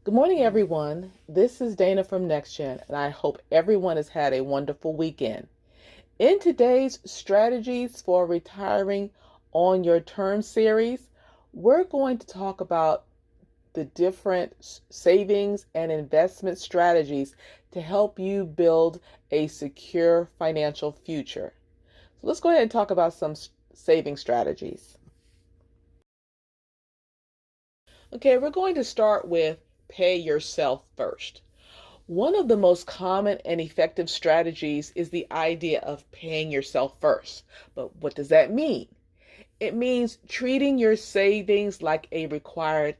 Good morning, everyone. This is Dana from NexGen, and I hope everyone has had a wonderful weekend. In today's Strategies for Retiring on Your Term series, we're going to talk about the different savings and investment strategies to help you build a secure financial future. So let's go ahead and talk about some saving strategies. Okay, we're going to start with pay yourself first. One of the most common and effective strategies is the idea of paying yourself first. But what does that mean? It means treating your savings like a required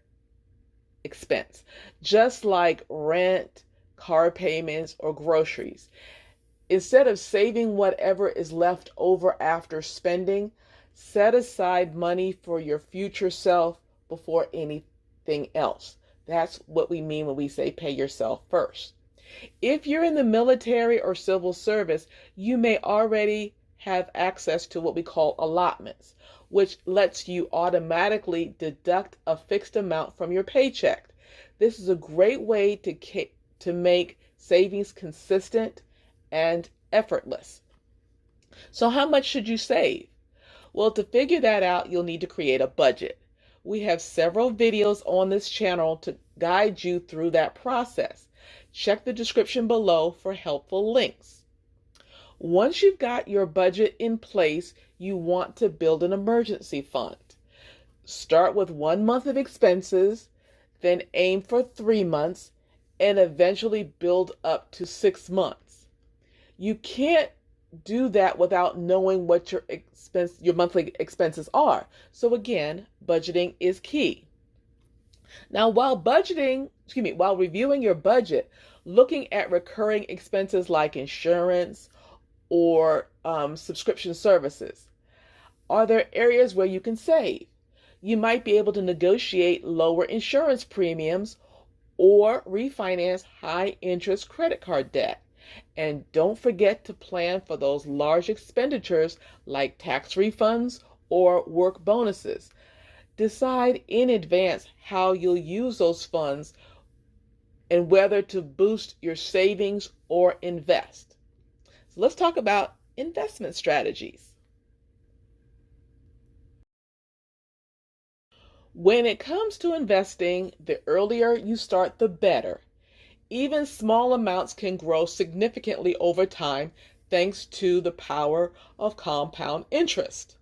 expense, just like rent, car payments, or groceries. Instead of saving whatever is left over after spending, set aside money for your future self before anything else. That's what we mean when we say pay yourself first. If you're in the military or civil service, you may already have access to what we call allotments, which lets you automatically deduct a fixed amount from your paycheck. This is a great way to make savings consistent and effortless. So how much should you save? Well, to figure that out, you'll need to create a budget. We have several videos on this channel to guide you through that process. Check the description below for helpful links. Once you've got your budget in place, you want to build an emergency fund. Start with 1 month of expenses, then aim for 3 months, and eventually build up to 6 months. You can't do that without knowing what your monthly expenses are. So again, budgeting is key. Now, while reviewing your budget, looking at recurring expenses like insurance or subscription services. Are there areas where you can save? You might be able to negotiate lower insurance premiums or refinance high interest credit card debt. And don't forget to plan for those large expenditures like tax refunds or work bonuses. Decide in advance how you'll use those funds and whether to boost your savings or invest. So let's talk about investment strategies. When it comes to investing, the earlier you start, the better. Even small amounts can grow significantly over time thanks to the power of compound interest.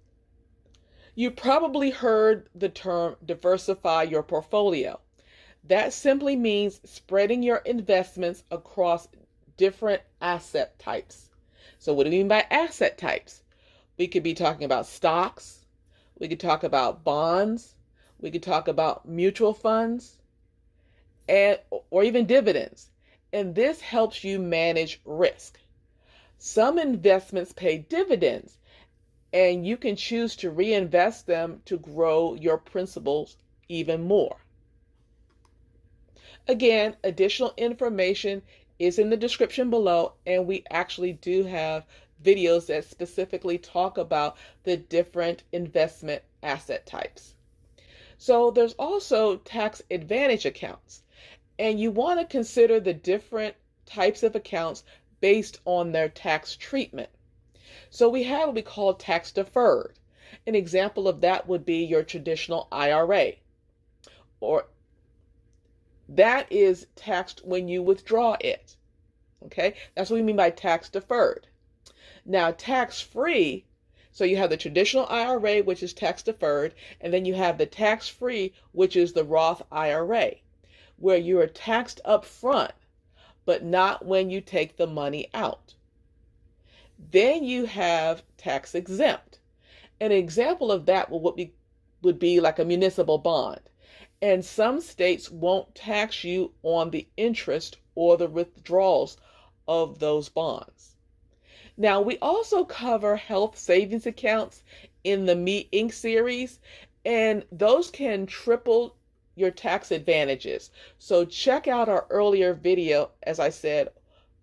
You probably heard the term diversify your portfolio. That simply means spreading your investments across different asset types. So what do we mean by asset types? We could be talking about stocks, we could talk about bonds, we could talk about mutual funds, or even dividends. And this helps you manage risk. Some investments pay dividends, and you can choose to reinvest them to grow your principals even more. Again, additional information is in the description below, and we actually do have videos that specifically talk about the different investment asset types. So there's also tax advantage accounts, and you want to consider the different types of accounts based on their tax treatment. So we have what we call tax deferred. An example of that would be your traditional IRA, or that is taxed when you withdraw it. Okay, that's what we mean by tax deferred. Now, tax free, so you have the traditional IRA, which is tax deferred, and then you have the tax free, which is the Roth IRA, where you are taxed up front, but not when you take the money out. Then you have tax exempt. An example of that would be like a municipal bond. And some states won't tax you on the interest or the withdrawals of those bonds. Now, we also cover health savings accounts in the Me Inc. series, and those can triple your tax advantages. So check out our earlier video, as I said,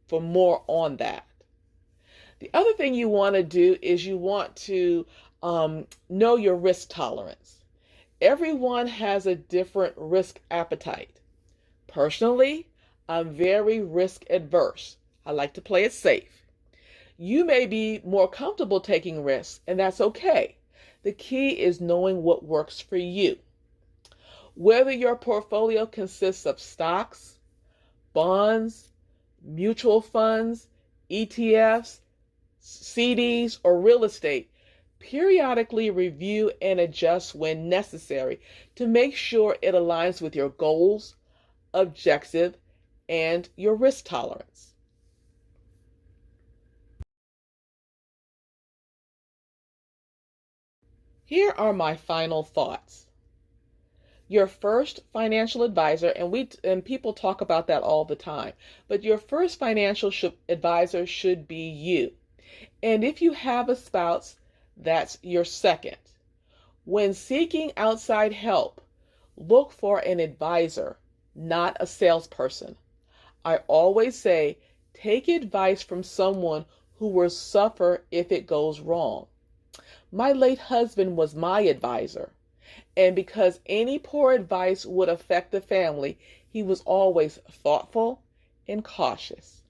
for more on that. The other thing you want to do is you want to know your risk tolerance. Everyone has a different risk appetite. Personally, I'm very risk adverse. I like to play it safe. You may be more comfortable taking risks, and that's okay. The key is knowing what works for you. Whether your portfolio consists of stocks, bonds, mutual funds, ETFs, CDs, or real estate, periodically review and adjust when necessary to make sure it aligns with your goals, objective, and your risk tolerance. Here are my final thoughts. Your first financial advisor, and people talk about that all the time, but your first financial advisor should be you. And if you have a spouse, that's your second. When seeking outside help, look for an advisor, not a salesperson. I always say, take advice from someone who will suffer if it goes wrong. My late husband was my advisor, and because any poor advice would affect the family, he was always thoughtful and cautious.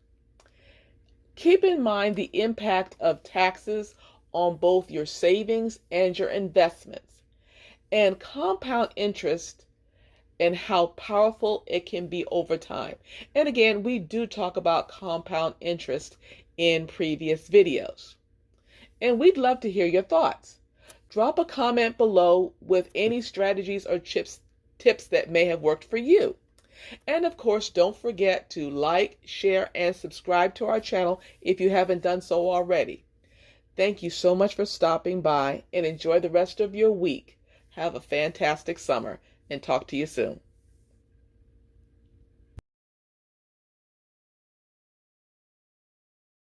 Keep in mind the impact of taxes on both your savings and your investments, and compound interest and how powerful it can be over time. And again, we do talk about compound interest in previous videos. And we'd love to hear your thoughts. Drop a comment below with any strategies or tips that may have worked for you. And of course, don't forget to like, share, and subscribe to our channel if you haven't done so already. Thank you so much for stopping by, and enjoy the rest of your week. Have a fantastic summer, and talk to you soon.